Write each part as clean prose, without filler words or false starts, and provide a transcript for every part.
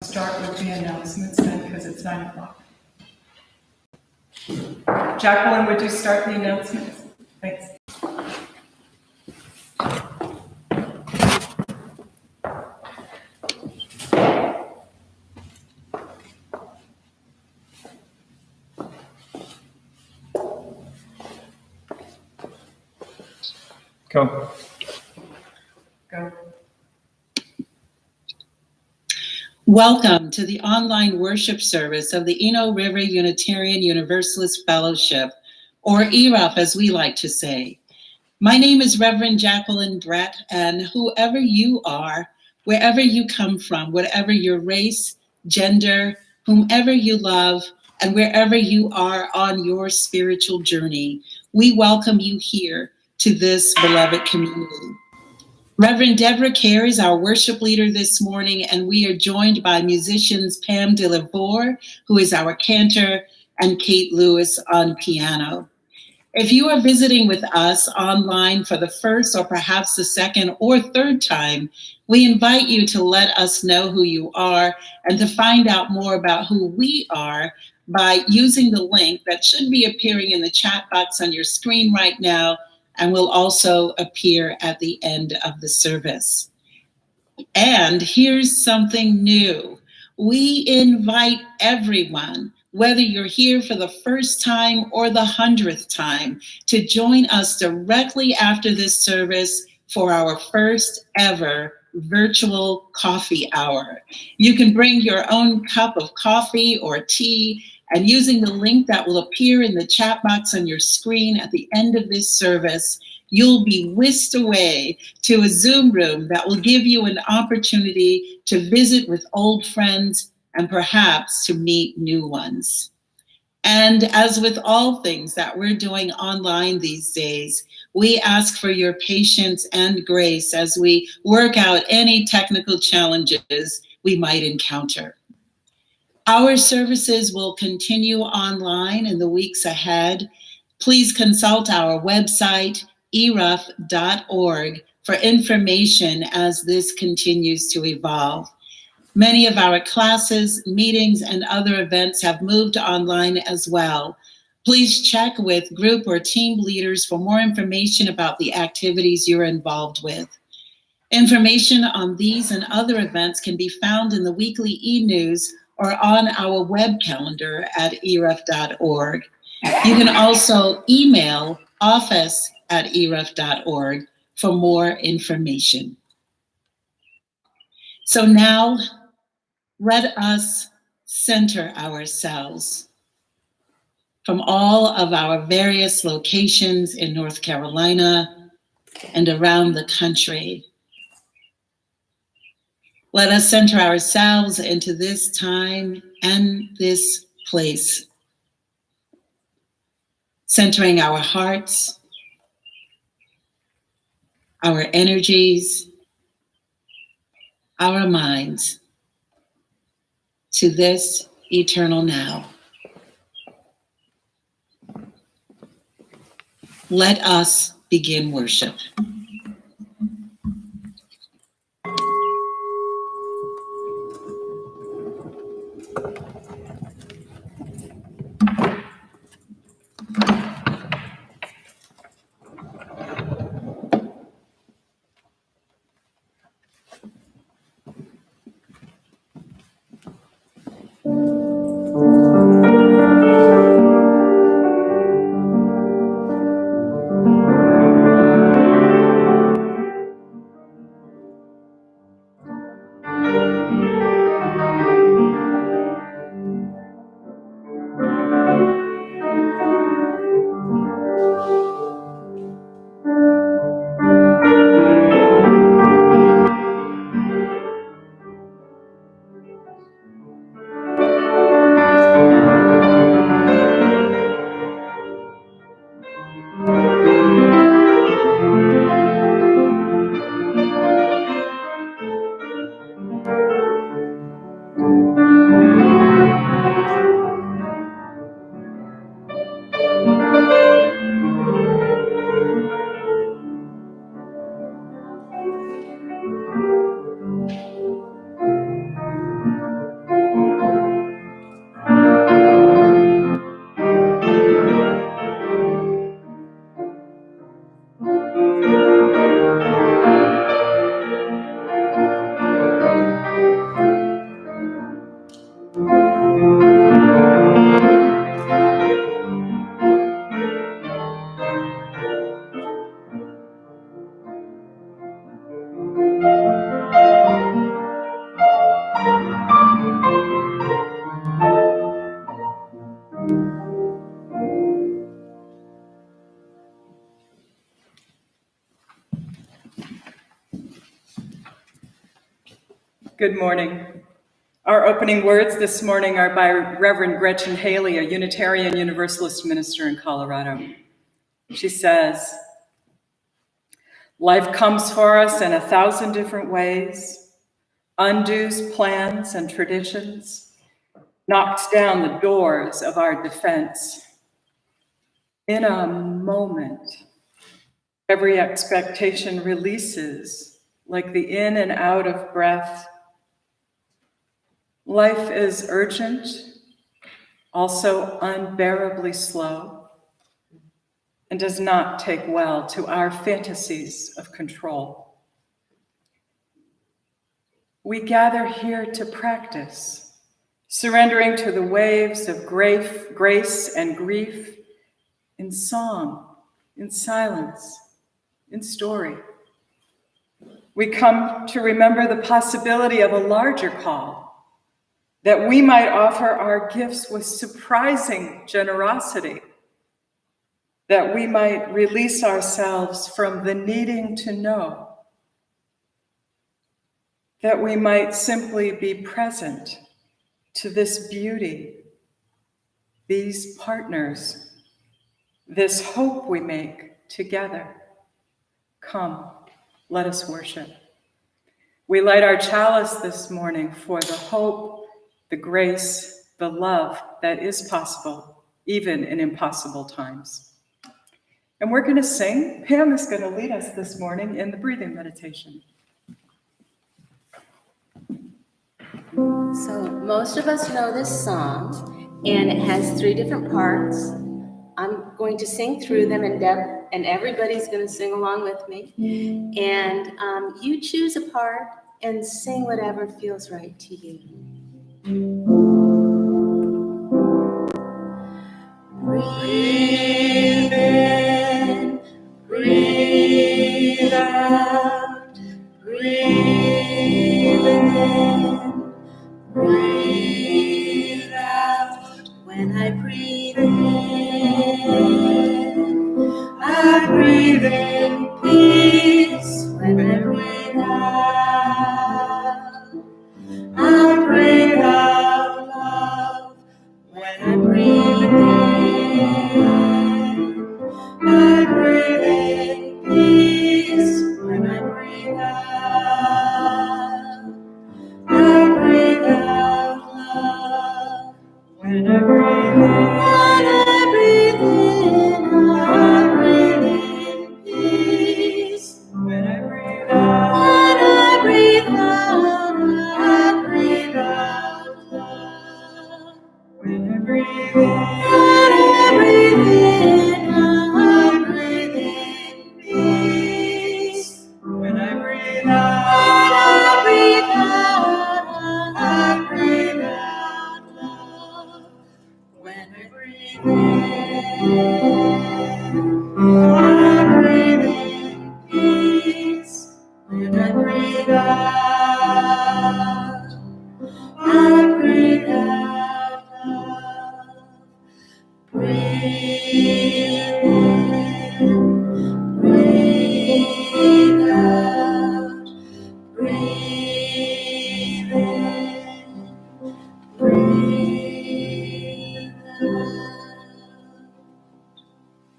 Start with the announcements then, because it's 9 o'clock. Jacqueline, would you start the announcements? Thanks. Go. Welcome to the online worship service of the Eno River Unitarian Universalist Fellowship, or ERUUF as we like to say. My name is Reverend Jacqueline Brett, and whoever you are, wherever you come from, whatever your race, gender, whomever you love, and wherever you are on your spiritual journey, we welcome you here to this beloved community. Reverend Deborah Cayer is our worship leader this morning, and we are joined by musicians Pam DiLavore, who is our cantor, and Kate Lewis on piano. If you are visiting with us online for the first or perhaps the second or third time, we invite you to let us know who you are and to find out more about who we are by using the link that should be appearing in the chat box on your screen right now, and will also appear at the end of the service. And here's something new. We invite everyone, whether you're here for the first time or the 100th time, to join us directly after this service for our first ever virtual coffee hour. You can bring your own cup of coffee or tea, and using the link that will appear in the chat box on your screen at the end of this service, you'll be whisked away to a Zoom room that will give you an opportunity to visit with old friends and perhaps to meet new ones. And as with all things that we're doing online these days, we ask for your patience and grace as we work out any technical challenges we might encounter. Our services will continue online in the weeks ahead. Please consult our website, ERUUF.org, for information as this continues to evolve. Many of our classes, meetings, and other events have moved online as well. Please check with group or team leaders for more information about the activities you're involved with. Information on these and other events can be found in the weekly e-news or on our web calendar at ERUUF.org. You can also email office@ERUUF.org for more information. So now, let us center ourselves from all of our various locations in North Carolina and around the country. Let us center ourselves into this time and this place, centering our hearts, our energies, our minds to this eternal now. Let us begin worship. Good morning. Our opening words this morning are by Reverend Gretchen Haley, a Unitarian Universalist minister in Colorado. She says, "Life comes for us in 1,000 different ways, undoes plans and traditions, knocks down the doors of our defense. In a moment, every expectation releases like the in and out of breath. Life is urgent, also unbearably slow, and does not take well to our fantasies of control. We gather here to practice, surrendering to the waves of grace and grief, in song, in silence, in story. We come to remember the possibility of a larger call, that we might offer our gifts with surprising generosity, that we might release ourselves from the needing to know, that we might simply be present to this beauty, these partners, this hope we make together. Come, let us worship. We light our chalice this morning for the hope, the grace, the love that is possible, even in impossible times. And we're going to sing. Pam is going to lead us this morning in the breathing meditation. So most of us know this song, and it has 3 different parts. I'm going to sing through them, and Deb and everybody's going to sing along with me. And you choose a part and sing whatever feels right to you. Breathe in, breathe out, breathe in, breathe out. When I breathe in, I breathe in peace. When I breathe out, I breathe out love. When I breathe in, I breathe in peace. When I breathe out, I breathe out love. When I breathe in, I breathe in peace. When I breathe out, I breathe out love. When I breathe in, I breathe in peace. When I breathe out, I breathe out love. When I breathe in, I breathe in peace. When I breathe out, I breathe out love. Breathe in, breathe out, breathe in, breathe out.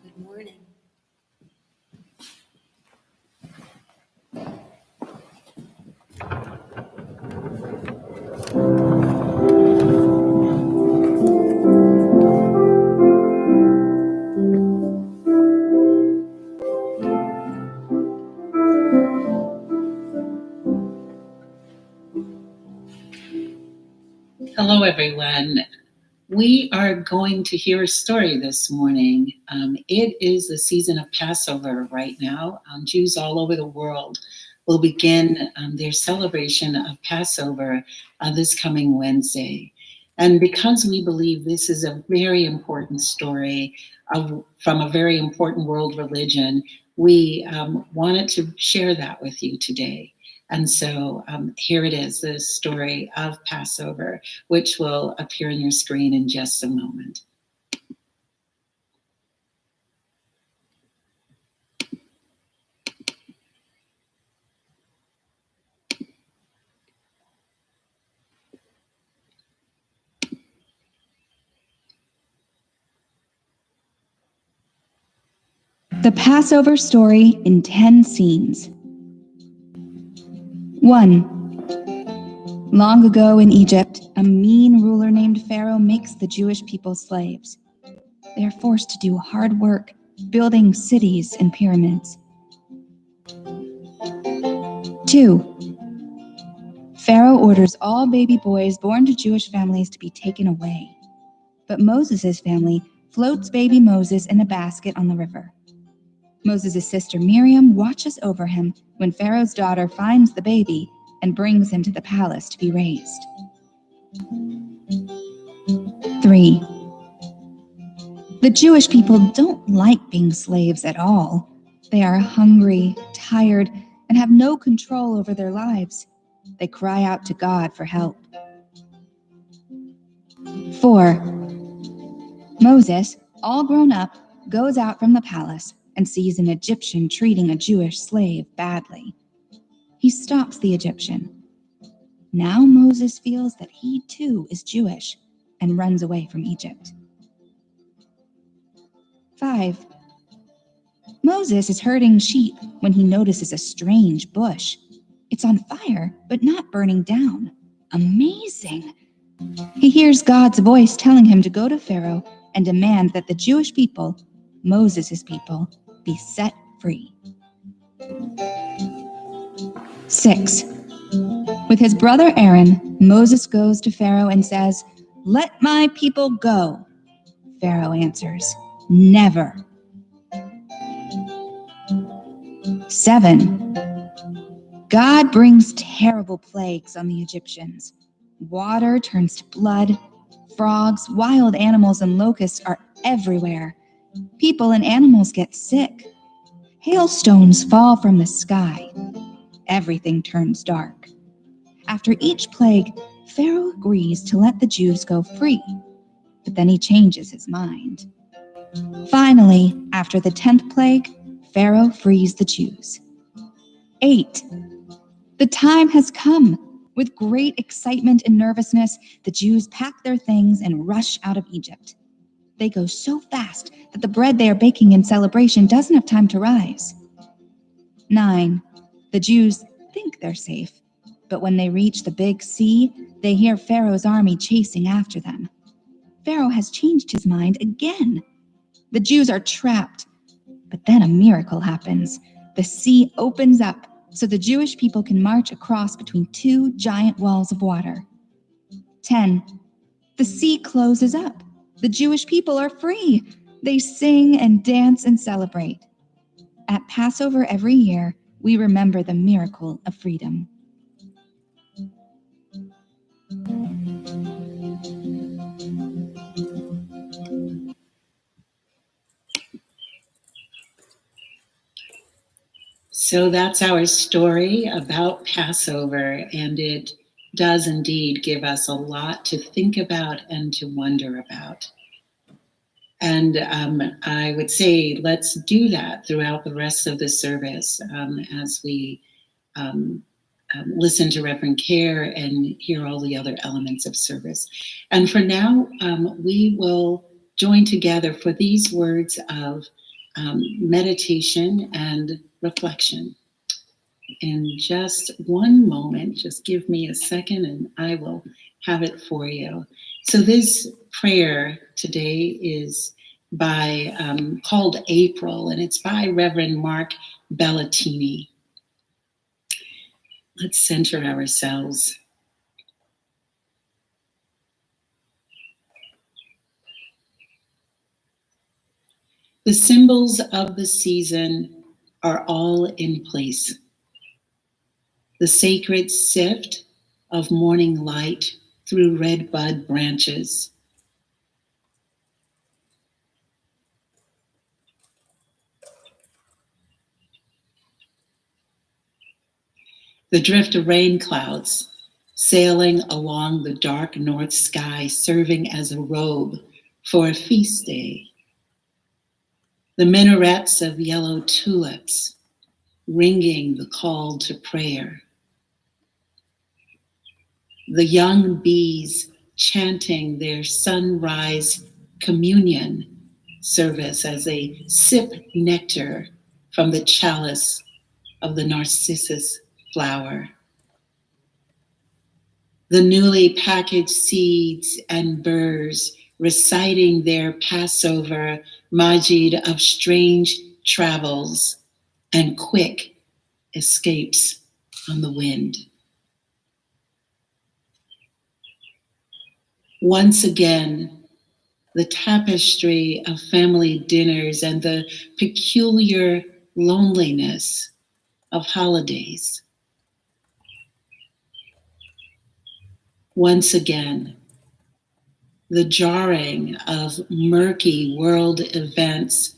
Good morning. Hello, everyone. We are going to hear a story this morning. It is the season of Passover right now. Jews all over the world will begin their celebration of Passover this coming Wednesday. And because we believe this is a very important story from a very important world religion, we wanted to share that with you today. And so here it is, the story of Passover, which will appear on your screen in just a moment. The Passover story in 10 scenes. 1. Long ago in Egypt, a mean ruler named Pharaoh makes the Jewish people slaves. They are forced to do hard work, building cities and pyramids. 2. Pharaoh orders all baby boys born to Jewish families to be taken away. But Moses' family floats baby Moses in a basket on the river. Moses' sister Miriam watches over him when Pharaoh's daughter finds the baby and brings him to the palace to be raised. 3. The Jewish people don't like being slaves at all. They are hungry, tired, and have no control over their lives. They cry out to God for help. 4. Moses, all grown up, goes out from the palace and sees an Egyptian treating a Jewish slave badly. He stops the Egyptian. Now Moses feels that he too is Jewish and runs away from Egypt. 5. Moses is herding sheep when he notices a strange bush. It's on fire, but not burning down. Amazing! He hears God's voice telling him to go to Pharaoh and demand that the Jewish people, Moses' people, be set free. 6. With his brother Aaron, Moses goes to Pharaoh and says, "Let my people go." Pharaoh answers, "Never." 7. God brings terrible plagues on the Egyptians. Water turns to blood. Frogs, wild animals, and locusts are everywhere. People and animals get sick. Hailstones fall from the sky. Everything turns dark. After each plague, Pharaoh agrees to let the Jews go free, but then he changes his mind. Finally, after the 10th plague, Pharaoh frees the Jews. 8. The time has come. With great excitement and nervousness, the Jews pack their things and rush out of Egypt. They go so fast that the bread they are baking in celebration doesn't have time to rise. 9. The Jews think they're safe, but when they reach the big sea, they hear Pharaoh's army chasing after them. Pharaoh has changed his mind again. The Jews are trapped, but then a miracle happens. The sea opens up so the Jewish people can march across between two giant walls of water. 10. The sea closes up. The Jewish people are free. They sing and dance and celebrate. At Passover every year, we remember the miracle of freedom. So that's our story about Passover, and it does indeed give us a lot to think about and to wonder about. And I would say let's do that throughout the rest of the service as we listen to Reverend Cayer and hear all the other elements of service. And for now, we will join together for these words of meditation and reflection. In just one moment, just give me a second and I will have it for you. So this prayer today is by called April, and it's by Reverend Mark Bellatini. Let's center ourselves. The symbols of the season are all in place. The sacred sift of morning light through red bud branches. The drift of rain clouds sailing along the dark north sky, serving as a robe for a feast day. The minarets of yellow tulips ringing the call to prayer. The young bees chanting their sunrise communion service as they sip nectar from the chalice of the narcissus flower. The newly packaged seeds and burrs reciting their Passover Majid of strange travels and quick escapes on the wind. Once again, the tapestry of family dinners and the peculiar loneliness of holidays. Once again, the jarring of murky world events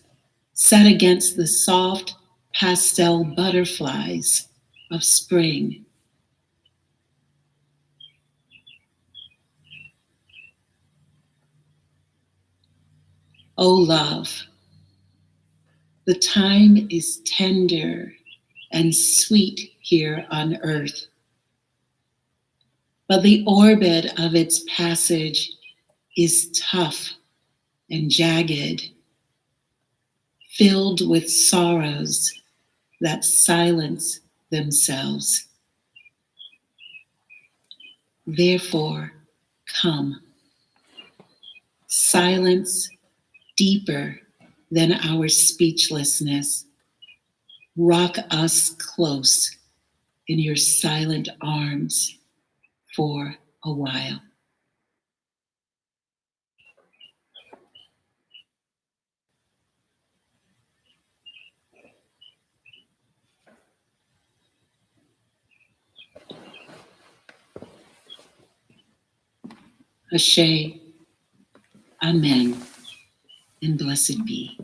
set against the soft pastel butterflies of spring. Oh, love, the time is tender and sweet here on earth, but the orbit of its passage is tough and jagged, filled with sorrows that silence themselves. Therefore, come. Silence deeper than our speechlessness. Rock us close in your silent arms for a while. Ashe, Amen, and blessed be.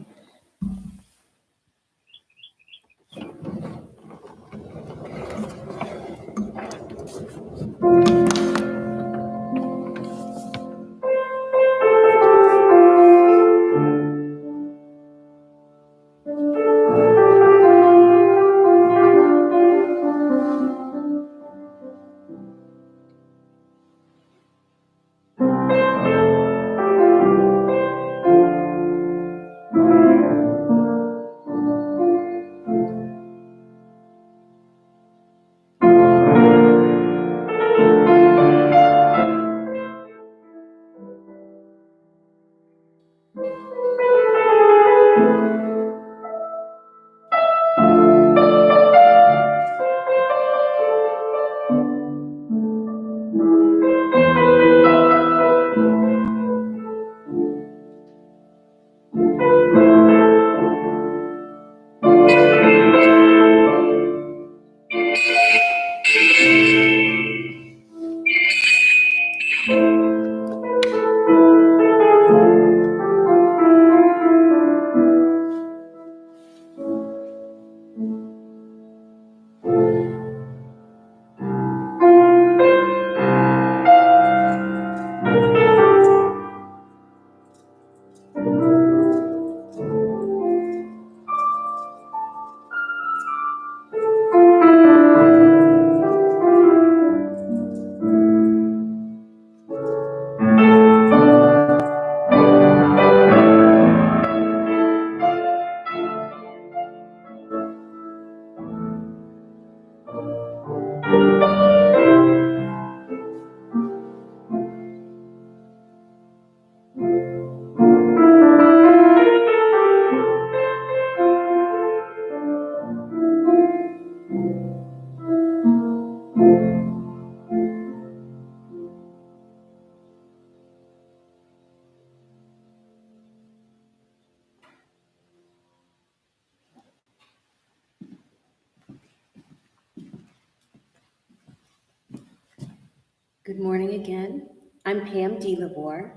Good morning again. I'm Pam DiLavore,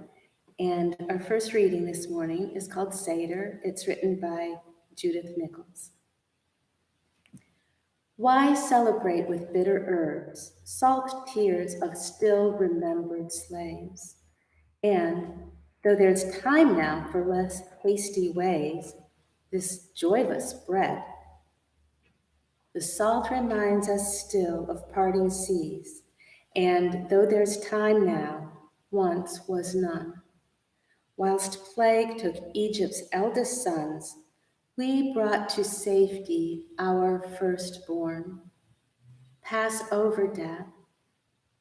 and our first reading this morning is called Seder. It's written by Judith Nichols. Why celebrate with bitter herbs, salt tears of still remembered slaves? And though there's time now for less hasty ways, this joyless bread, the salt reminds us still of parting seas. And though there's time now, once was none. Whilst plague took Egypt's eldest sons, we brought to safety our firstborn. Pass over death,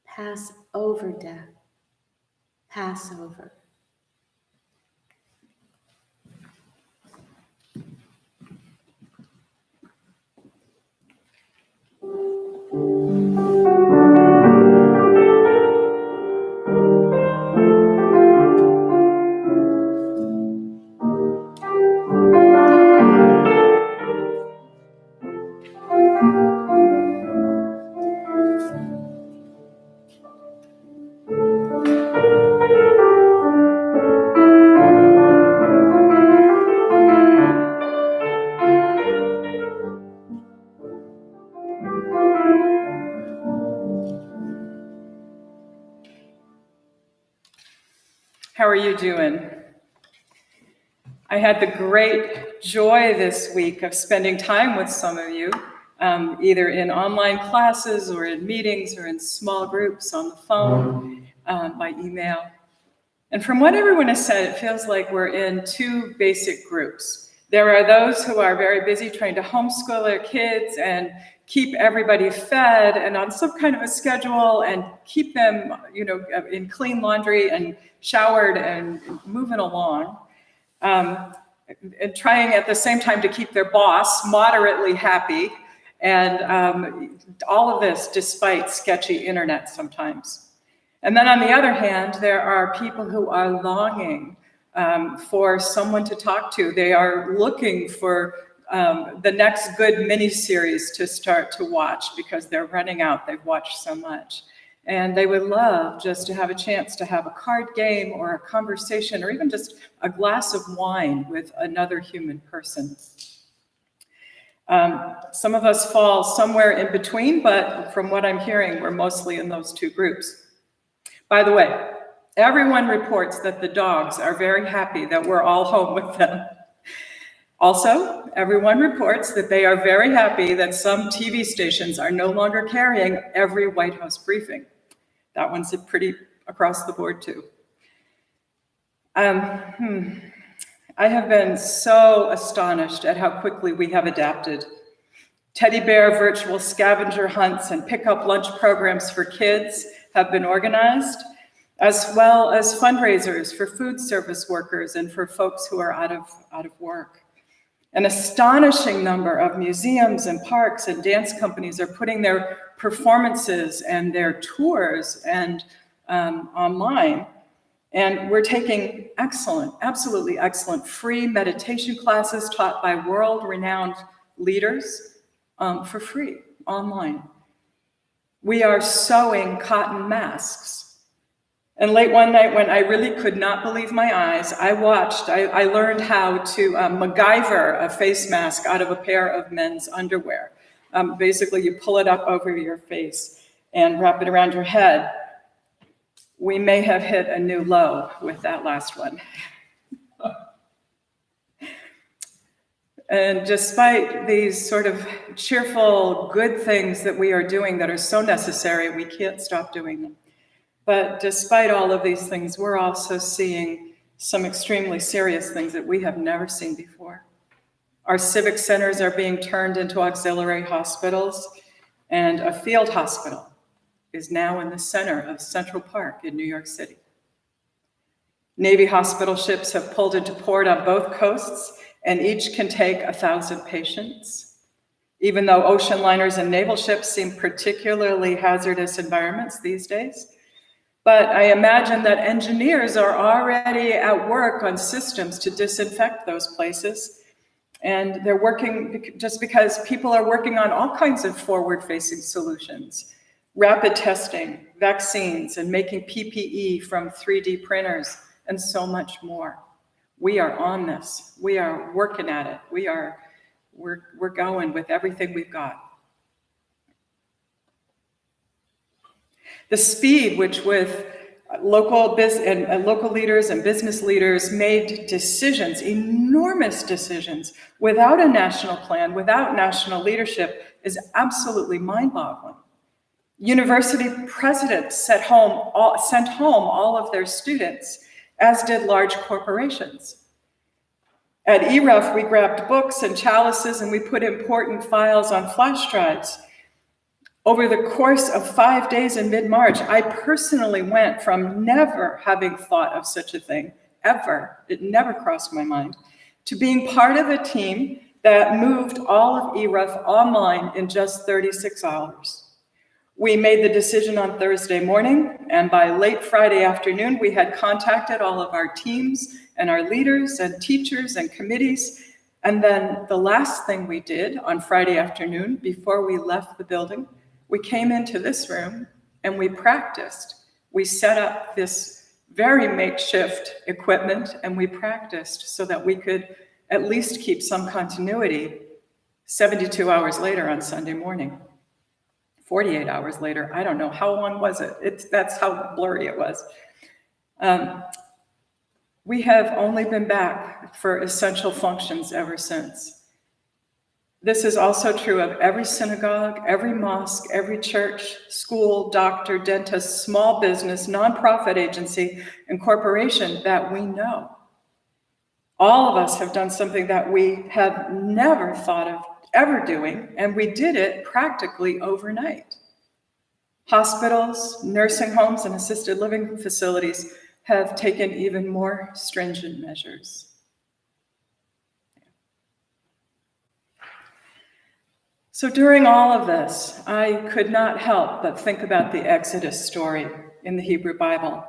pass over death, pass over. How are you doing? I had the great joy this week of spending time with some of you, either in online classes or in meetings or in small groups on the phone, by email. And from what everyone has said, it feels like we're in two basic groups. There are those who are very busy trying to homeschool their kids and keep everybody fed and on some kind of a schedule and keep them, in clean laundry and showered and moving along. And trying at the same time to keep their boss moderately happy. And all of this despite sketchy internet sometimes. And then on the other hand, there are people who are longing for someone to talk to. They are looking for the next good miniseries to start to watch because they're running out. They've watched so much. And they would love just to have a chance to have a card game or a conversation or even just a glass of wine with another human person. Some of us fall somewhere in between, but from what I'm hearing, we're mostly in those two groups. By the way, everyone reports that the dogs are very happy that we're all home with them. Also, everyone reports that they are very happy that some TV stations are no longer carrying every White House briefing. That one's pretty across the board too. I have been so astonished at how quickly we have adapted. Teddy bear virtual scavenger hunts and pickup lunch programs for kids have been organized, as well as fundraisers for food service workers and for folks who are out of work. An astonishing number of museums and parks and dance companies are putting their performances and their tours and online. And we're taking excellent, absolutely excellent free meditation classes taught by world-renowned leaders for free online. We are sewing cotton masks. And late one night when I really could not believe my eyes, I learned how to MacGyver a face mask out of a pair of men's underwear. Basically, you pull it up over your face and wrap it around your head. We may have hit a new low with that last one. And despite these sort of cheerful, good things that we are doing that are so necessary, we can't stop doing them. But despite all of these things, we're also seeing some extremely serious things that we have never seen before. Our civic centers are being turned into auxiliary hospitals, and a field hospital is now in the center of Central Park in New York City. Navy hospital ships have pulled into port on both coasts, and each can take 1,000 patients. Even though ocean liners and naval ships seem particularly hazardous environments these days, but I imagine that engineers are already at work on systems to disinfect those places. And they're working just because people are working on all kinds of forward-facing solutions, rapid testing, vaccines, and making PPE from 3D printers, and so much more. We are on this. We are working at it. We're going with everything we've got. The speed which with local leaders and business leaders made decisions, enormous decisions, without a national plan, without national leadership, is absolutely mind-boggling. University presidents sent home all of their students as did large corporations. At ERUUF, we grabbed books and chalices and we put important files on flash drives. Over the course of 5 days in mid-March, I personally went from never having thought of such a thing, ever, it never crossed my mind, to being part of a team that moved all of ERUUF online in just 36 hours. We made the decision on Thursday morning, and by late Friday afternoon, we had contacted all of our teams and our leaders and teachers and committees. And then the last thing we did on Friday afternoon, before we left the building, we came into this room and we practiced. We set up this very makeshift equipment and we practiced so that we could at least keep some continuity 72 hours later on Sunday morning. 48 hours later, I don't know, how long was it? That's how blurry it was. We have only been back for essential functions ever since. This is also true of every synagogue, every mosque, every church, school, doctor, dentist, small business, nonprofit agency, and corporation that we know. All of us have done something that we have never thought of ever doing, and we did it practically overnight. Hospitals, nursing homes, and assisted living facilities have taken even more stringent measures. So during all of this, I could not help but think about the Exodus story in the Hebrew Bible.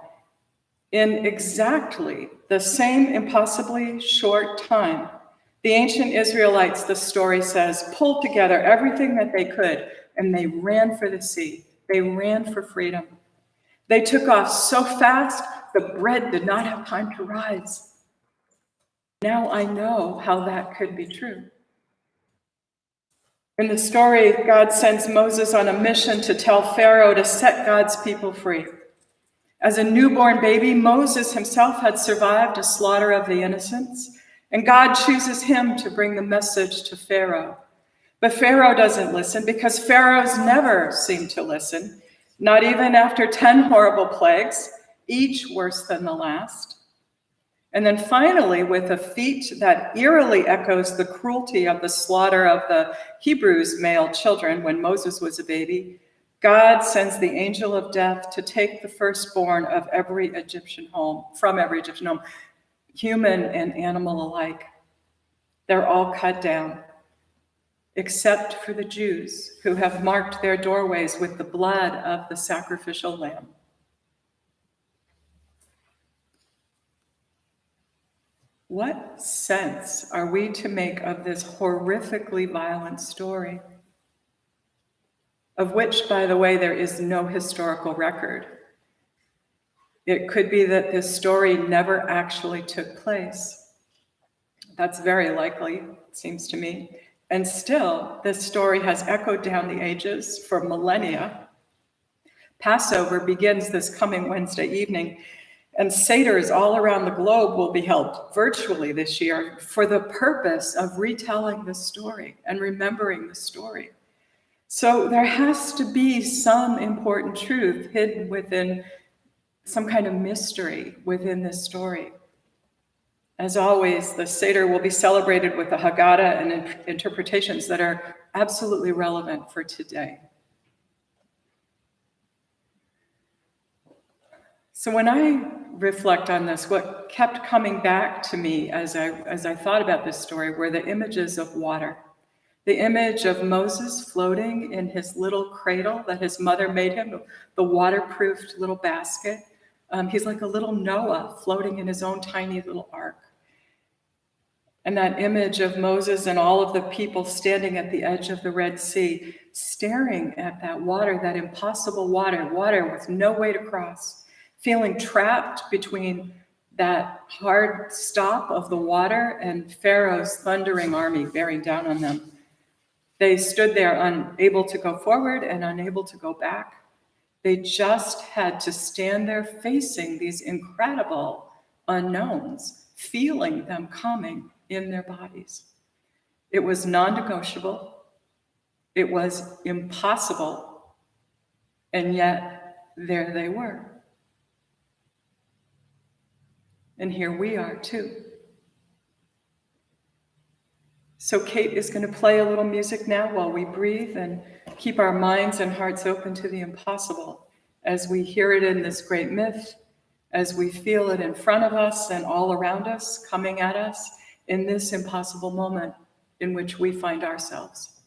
In exactly the same impossibly short time, the ancient Israelites, the story says, pulled together everything that they could, and they ran for the sea. They ran for freedom. They took off so fast, the bread did not have time to rise. Now I know how that could be true. In the story, God sends Moses on a mission to tell Pharaoh to set God's people free. As a newborn baby, Moses himself had survived a slaughter of the innocents, and God chooses him to bring the message to Pharaoh. But Pharaoh doesn't listen because Pharaohs never seem to listen, not even after 10 horrible plagues, each worse than the last. And then finally, with a feat that eerily echoes the cruelty of the slaughter of the Hebrews' male children when Moses was a baby, God sends the angel of death to take the firstborn of every Egyptian home, from every Egyptian home, human and animal alike. They're all cut down, except for the Jews who have marked their doorways with the blood of the sacrificial lamb. What sense are we to make of this horrifically violent story? Of which, by the way, there is no historical record. It could be that this story never actually took place. That's very likely, it seems to me. And still, this story has echoed down the ages for millennia. Passover begins this coming Wednesday evening, and Seders all around the globe will be held virtually this year for the purpose of retelling the story and remembering the story. So there has to be some important truth hidden within some kind of mystery within this story. As always, the Seder will be celebrated with the Haggadah and interpretations that are absolutely relevant for today. So when I reflect on this, what kept coming back to me as I thought about this story were the images of water. The image of Moses floating in his little cradle that his mother made him, the waterproofed little basket. He's like a little Noah floating in his own tiny little ark. And that image of Moses and all of the people standing at the edge of the Red Sea, staring at that water, that impossible water with no way to cross, feeling trapped between that hard stop of the water and Pharaoh's thundering army bearing down on them. They stood there unable to go forward and unable to go back. They just had to stand there facing these incredible unknowns, feeling them coming in their bodies. It was non-negotiable. It was impossible. And yet, there they were. And here we are too. So Kate is going to play a little music now while we breathe and keep our minds and hearts open to the impossible as we hear it in this great myth, as we feel it in front of us and all around us, coming at us in this impossible moment in which we find ourselves.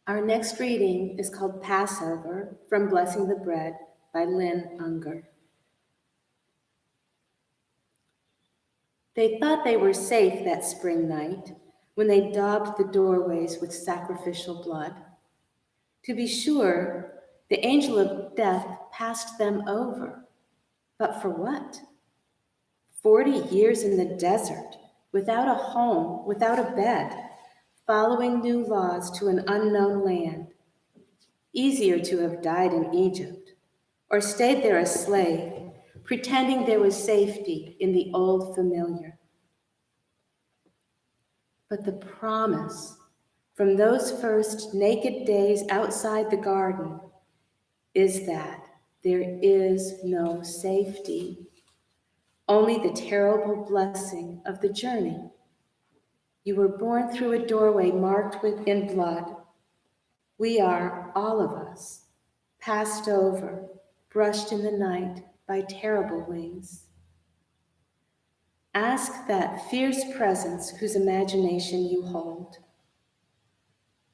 Our next reading is called Passover from Blessing the Bread by Lynn Unger. They thought they were safe that spring night when they daubed the doorways with sacrificial blood. To be sure, the angel of death passed them over. But for what? 40 years in the desert, without a home, without a bed, following new laws to an unknown land. Easier to have died in Egypt, or stayed there a slave, pretending there was safety in the old familiar. But the promise from those first naked days outside the garden is that there is no safety, only the terrible blessing of the journey. You were born through a doorway marked in blood. We are, all of us, passed over, brushed in the night by terrible wings. Ask that fierce presence whose imagination you hold.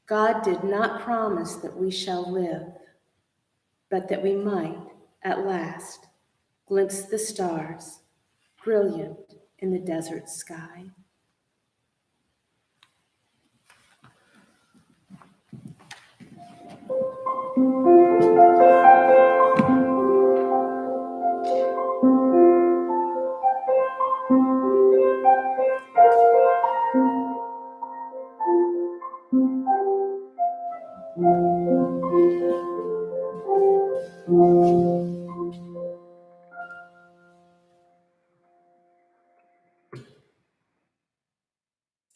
God did not promise that we shall live, but that we might, at last, glimpse the stars, brilliant in the desert sky.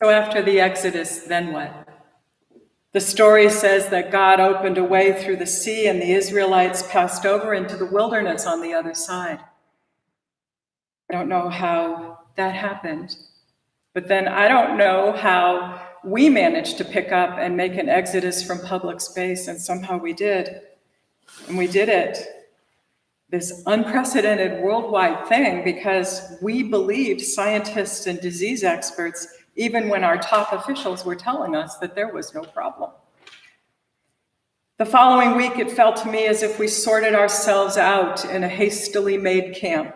So after the Exodus, then what? The story says that God opened a way through the sea and the Israelites passed over into the wilderness on the other side. I don't know how that happened. But then I don't know how we managed to pick up and make an exodus from public space, and somehow we did. And we did it. This unprecedented worldwide thing, because we believed scientists and disease experts, even when our top officials were telling us that there was no problem. The following week, it felt to me as if we sorted ourselves out in a hastily made camp.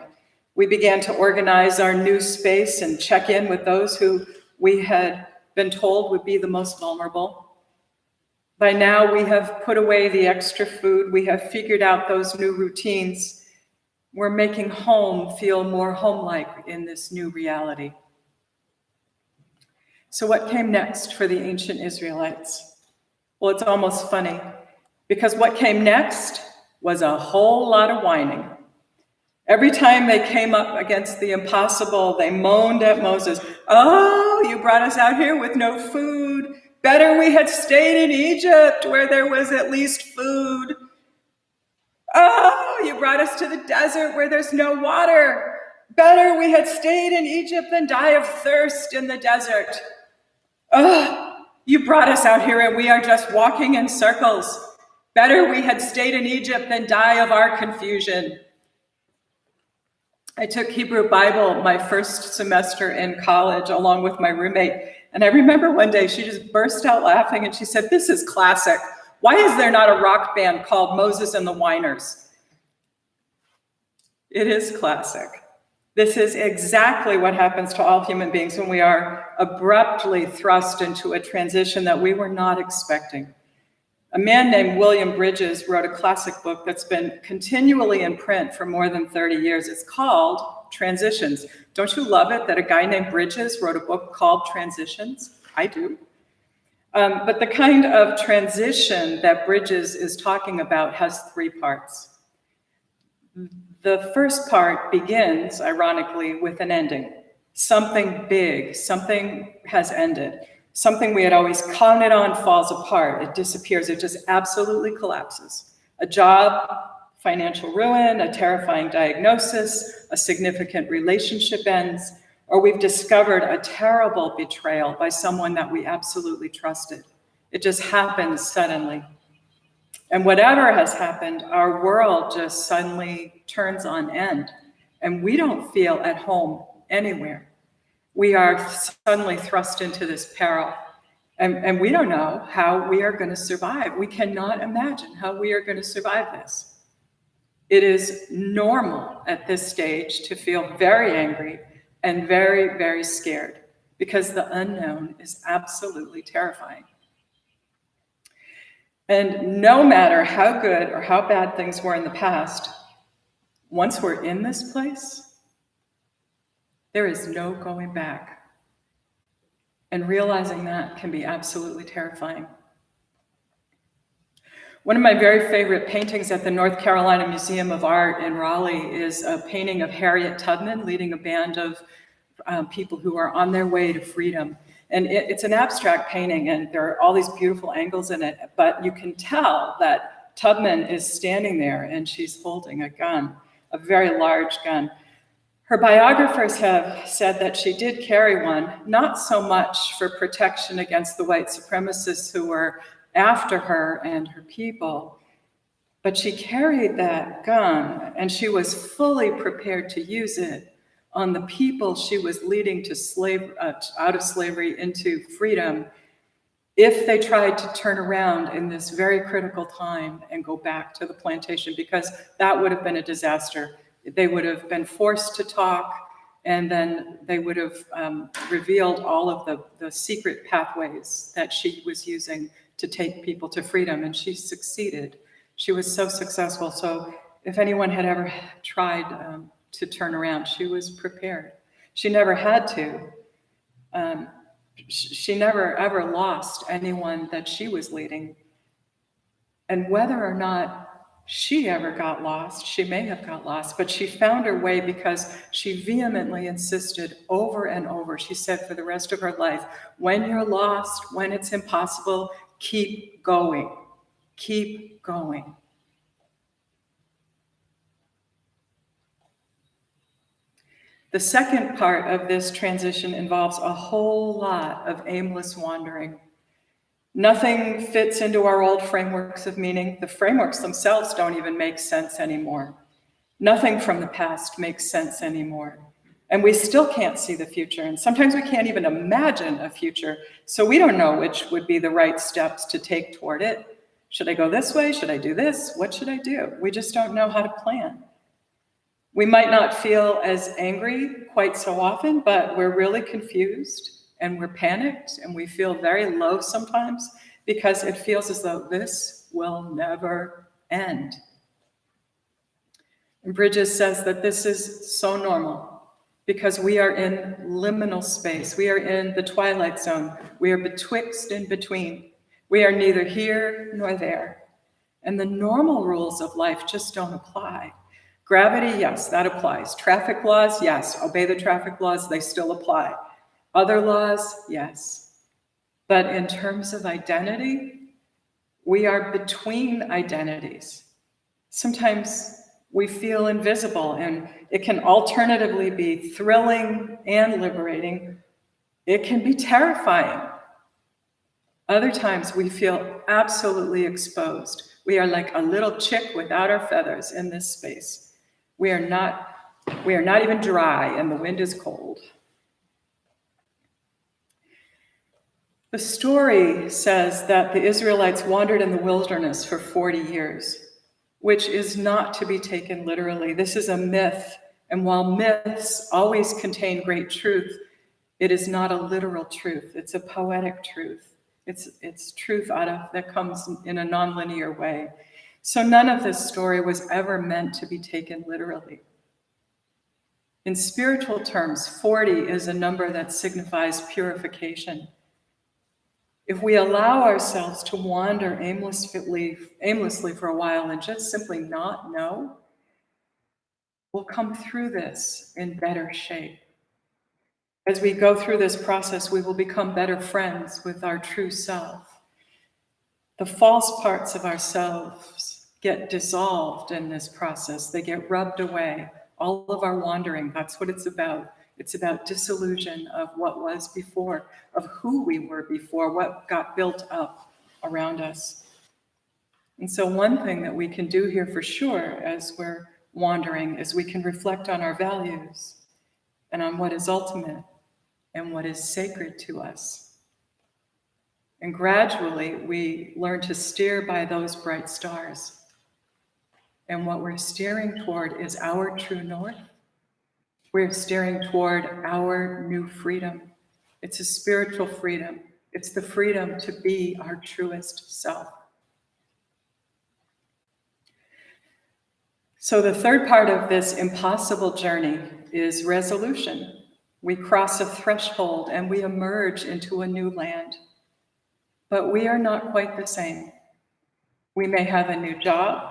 We began to organize our new space and check in with those who we had been told would be the most vulnerable. By now, we have put away the extra food. We have figured out those new routines. We're making home feel more home-like in this new reality. So what came next for the ancient Israelites? Well, it's almost funny, because what came next was a whole lot of whining. Every time they came up against the impossible, they moaned at Moses, "Oh, you brought us out here with no food. Better we had stayed in Egypt where there was at least food. Oh, you brought us to the desert where there's no water. Better we had stayed in Egypt than die of thirst in the desert. Oh, you brought us out here and we are just walking in circles. Better we had stayed in Egypt than die of our confusion." I took Hebrew Bible my first semester in college along with my roommate. And I remember one day she just burst out laughing and she said, "This is classic. Why is there not a rock band called Moses and the Whiners?" It is classic. This is exactly what happens to all human beings when we are abruptly thrust into a transition that we were not expecting. A man named William Bridges wrote a classic book that's been continually in print for more than 30 years. It's called Transitions. Don't you love it that a guy named Bridges wrote a book called Transitions? I do. But the kind of transition that Bridges is talking about has three parts. The first part begins, ironically, with an ending. Something big, something has ended. Something we had always counted on falls apart. It disappears. It just absolutely collapses. A job, financial ruin, a terrifying diagnosis, a significant relationship ends, or we've discovered a terrible betrayal by someone that we absolutely trusted. It just happens suddenly. And whatever has happened, our world just suddenly turns on end, and we don't feel at home anywhere. We are suddenly thrust into this peril, and we don't know how we are going to survive. We cannot imagine how we are going to survive this. It is normal at this stage to feel very angry and very, very scared, because the unknown is absolutely terrifying. And no matter how good or how bad things were in the past, once we're in this place, there is no going back. And realizing that can be absolutely terrifying. One of my very favorite paintings at the North Carolina Museum of Art in Raleigh is a painting of Harriet Tubman leading a band of people who are on their way to freedom. And it's an abstract painting, and there are all these beautiful angles in it, but you can tell that Tubman is standing there and she's holding a gun, a very large gun. Her biographers have said that she did carry one, not so much for protection against the white supremacists who were after her and her people, but she carried that gun and she was fully prepared to use it on the people she was leading to out of slavery into freedom if they tried to turn around in this very critical time and go back to the plantation, because that would have been a disaster. They would have been forced to talk, and then they would have revealed all of the secret pathways that she was using to take people to freedom, and she succeeded. She was so successful. So if anyone had ever tried to turn around, she was prepared. She never had to. She never ever lost anyone that she was leading. And whether or not she ever got lost, she may have got lost, but she found her way because she vehemently insisted over and over. She said for the rest of her life, when you're lost, when it's impossible, keep going, keep going. The second part of this transition involves a whole lot of aimless wandering. Nothing fits into our old frameworks of meaning. The frameworks themselves don't even make sense anymore. Nothing from the past makes sense anymore. And we still can't see the future. And sometimes we can't even imagine a future. So we don't know which would be the right steps to take toward it. Should I go this way? Should I do this? What should I do? We just don't know how to plan. We might not feel as angry quite so often, but we're really confused and we're panicked and we feel very low sometimes because it feels as though this will never end. And Bridges says that this is so normal because we are in liminal space. We are in the twilight zone. We are betwixt and between. We are neither here nor there. And the normal rules of life just don't apply. Gravity, yes, that applies. Traffic laws, yes, obey the traffic laws, they still apply. Other laws, yes. But in terms of identity, we are between identities. Sometimes we feel invisible, and it can alternatively be thrilling and liberating. It can be terrifying. Other times we feel absolutely exposed. We are like a little chick without our feathers in this space. We are not even dry, and the wind is cold. The story says that the Israelites wandered in the wilderness for 40 years, which is not to be taken literally. This is a myth, and while myths always contain great truth, it is not a literal truth. It's a poetic truth. It's truth that comes in a nonlinear way. So none of this story was ever meant to be taken literally. In spiritual terms, 40 is a number that signifies purification. If we allow ourselves to wander aimlessly for a while and just simply not know, we'll come through this in better shape. As we go through this process, we will become better friends with our true self. The false parts of ourselves get dissolved in this process. They get rubbed away. All of our wandering, that's what it's about. It's about disillusion of what was before, of who we were before, what got built up around us. And so one thing that we can do here for sure as we're wandering is we can reflect on our values and on what is ultimate and what is sacred to us. And gradually, we learn to steer by those bright stars. And what we're steering toward is our true north. We're steering toward our new freedom. It's a spiritual freedom. It's the freedom to be our truest self. So the third part of this impossible journey is resolution. We cross a threshold and we emerge into a new land. But we are not quite the same. We may have a new job.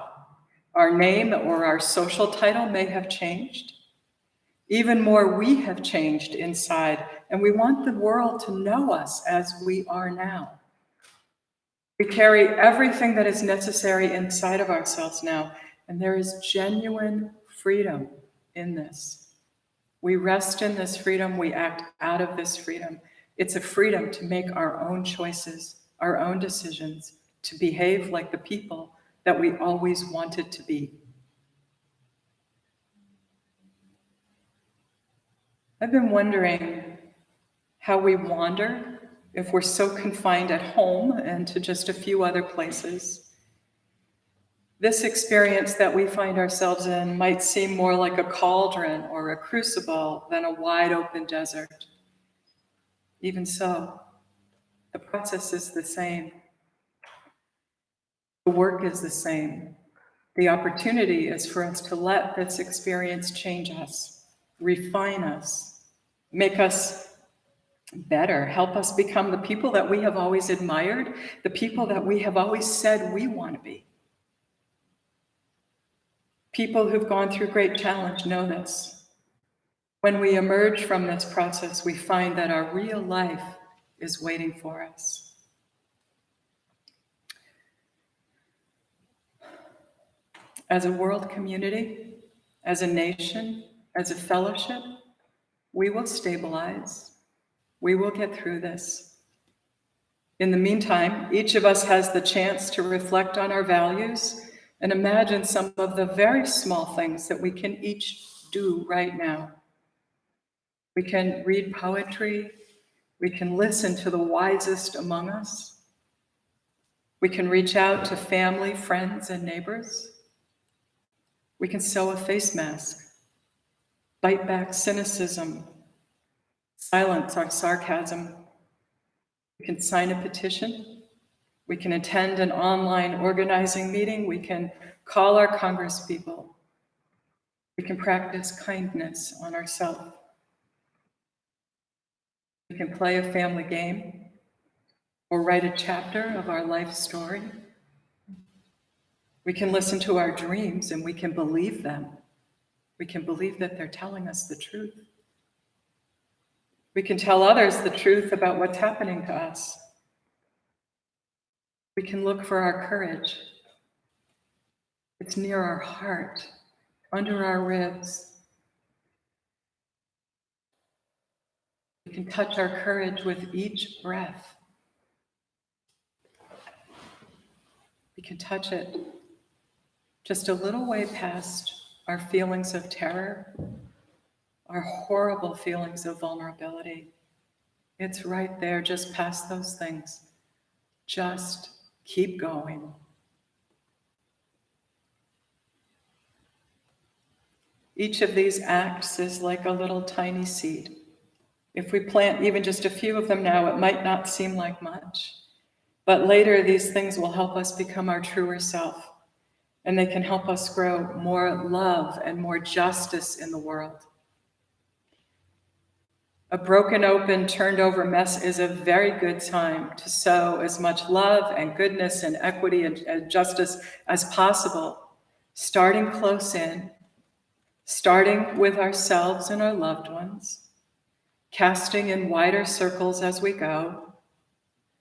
Our name or our social title may have changed. Even more, we have changed inside, and we want the world to know us as we are now. We carry everything that is necessary inside of ourselves now, and there is genuine freedom in this. We rest in this freedom, we act out of this freedom. It's a freedom to make our own choices, our own decisions, to behave like the people that we always wanted to be. I've been wondering how we wander if we're so confined at home and to just a few other places. This experience that we find ourselves in might seem more like a cauldron or a crucible than a wide open desert. Even so, the process is the same. The work is the same. The opportunity is for us to let this experience change us, refine us, make us better, help us become the people that we have always admired, the people that we have always said we want to be. People who've gone through great challenge know this. When we emerge from this process, we find that our real life is waiting for us. As a world community, as a nation, as a fellowship, We will stabilize. We will get through this. In the meantime, each of us has the chance to reflect on our values and imagine some of the very small things that we can each do right now. We can read poetry. We can listen to the wisest among us. We can reach out to family, friends, and neighbors. We can sew a face mask, bite back cynicism, silence our sarcasm. We can sign a petition. We can attend an online organizing meeting. We can call our congresspeople. We can practice kindness on ourselves. We can play a family game or write a chapter of our life story. We can listen to our dreams and we can believe them. We can believe that they're telling us the truth. We can tell others the truth about what's happening to us. We can look for our courage. It's near our heart, under our ribs. We can touch our courage with each breath. We can touch it just a little way past our feelings of terror, our horrible feelings of vulnerability. It's right there, just past those things. Just keep going. Each of these acts is like a little tiny seed. If we plant even just a few of them now, it might not seem like much. But later, these things will help us become our truer self. And they can help us grow more love and more justice in the world. A broken, open, turned over mess is a very good time to sow as much love and goodness and equity and justice as possible, starting close in, starting with ourselves and our loved ones, casting in wider circles as we go,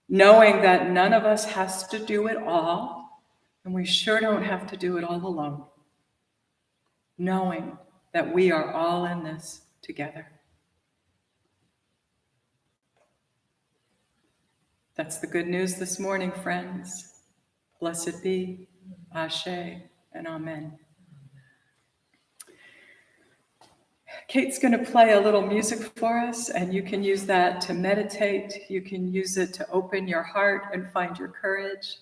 knowing that none of us has to do it all, and we sure don't have to do it all alone, knowing that we are all in this together. That's the good news this morning, friends. Blessed be, Ashe, and Amen. Kate's going to play a little music for us, and you can use that to meditate. You can use it to open your heart and find your courage.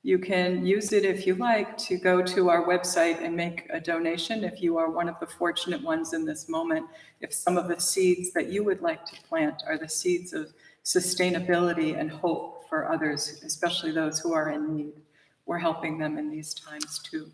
You can use it, if you like, to go to our website and make a donation if you are one of the fortunate ones in this moment. If some of the seeds that you would like to plant are the seeds of sustainability and hope for others, especially those who are in need, we're helping them in these times too.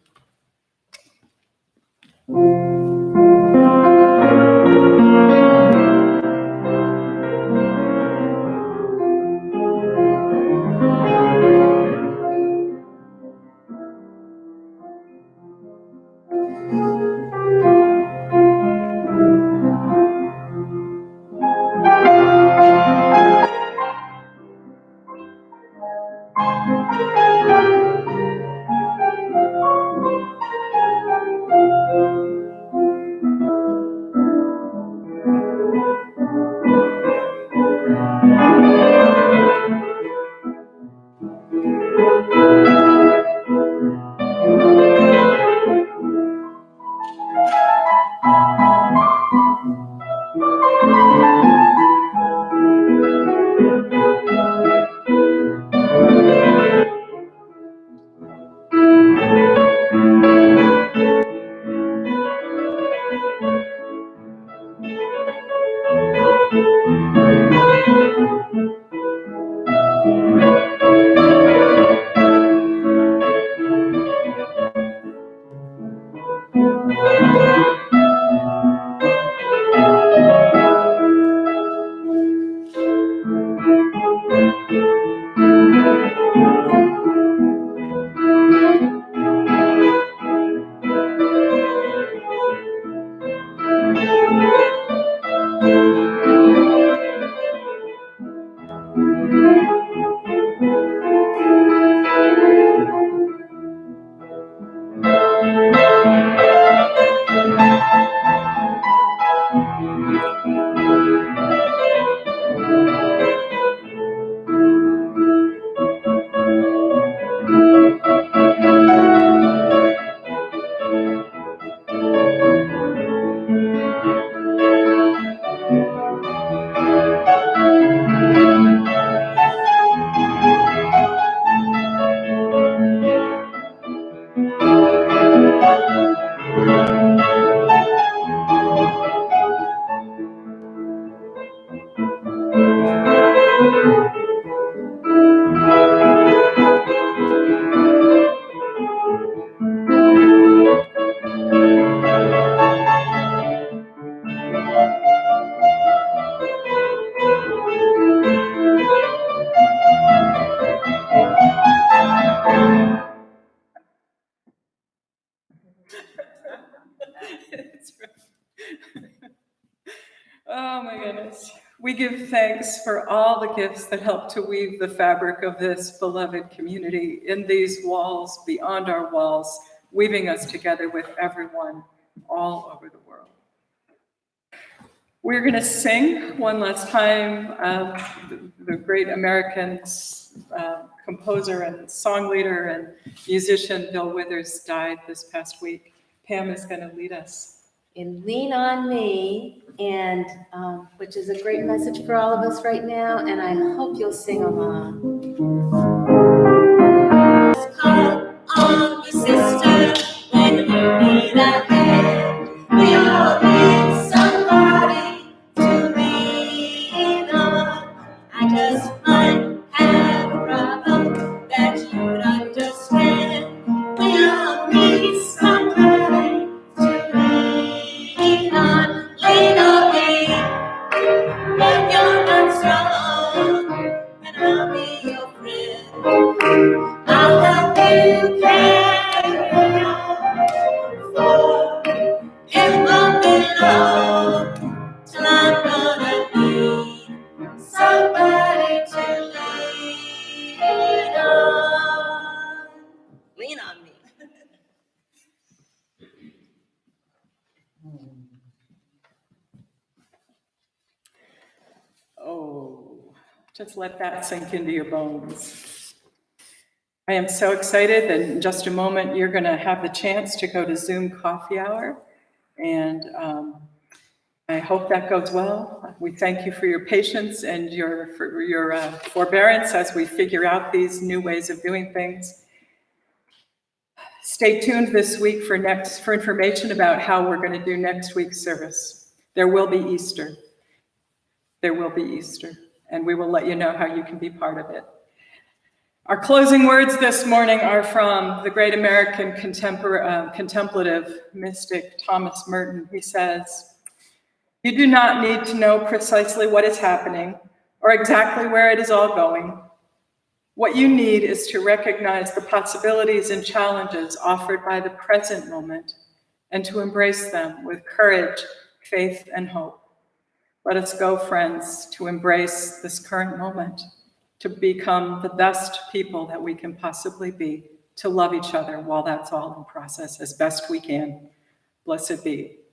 That's right. Oh my goodness. We give thanks for all the gifts that help to weave the fabric of this beloved community in these walls, beyond our walls, weaving us together with everyone all over the world. We're going to sing one last time. The great American composer and song leader and musician Bill Withers died this past week. Pam is going to lead us. In Lean on Me, and which is a great message for all of us right now, and I hope you'll sing along. Call on me, sister, when you need a hand. We all need somebody to lean on. I just might have a problem that you'd understand. We all need somebody to lean on. Lean on me when you're not strong, and I'll be your friend. I'll help you carry on forward. It won't be long till I'm gonna need somebody to lean on. Lean on me. Oh, just let that sink into your bones. I am so excited that in just a moment you're going to have the chance to go to Zoom coffee hour, and I hope that goes well. We thank you for your patience and your forbearance as we figure out these new ways of doing things. Stay tuned this week for information about how we're going to do next week's service. There will be Easter. There will be Easter, and we will let you know how you can be part of it. Our closing words this morning are from the great American contemplative mystic Thomas Merton. He says, "You do not need to know precisely what is happening or exactly where it is all going. What you need is to recognize the possibilities and challenges offered by the present moment and to embrace them with courage, faith, and hope. Let us go, friends, to embrace this current moment, to become the best people that we can possibly be, to love each other while that's all in process as best we can. Blessed be."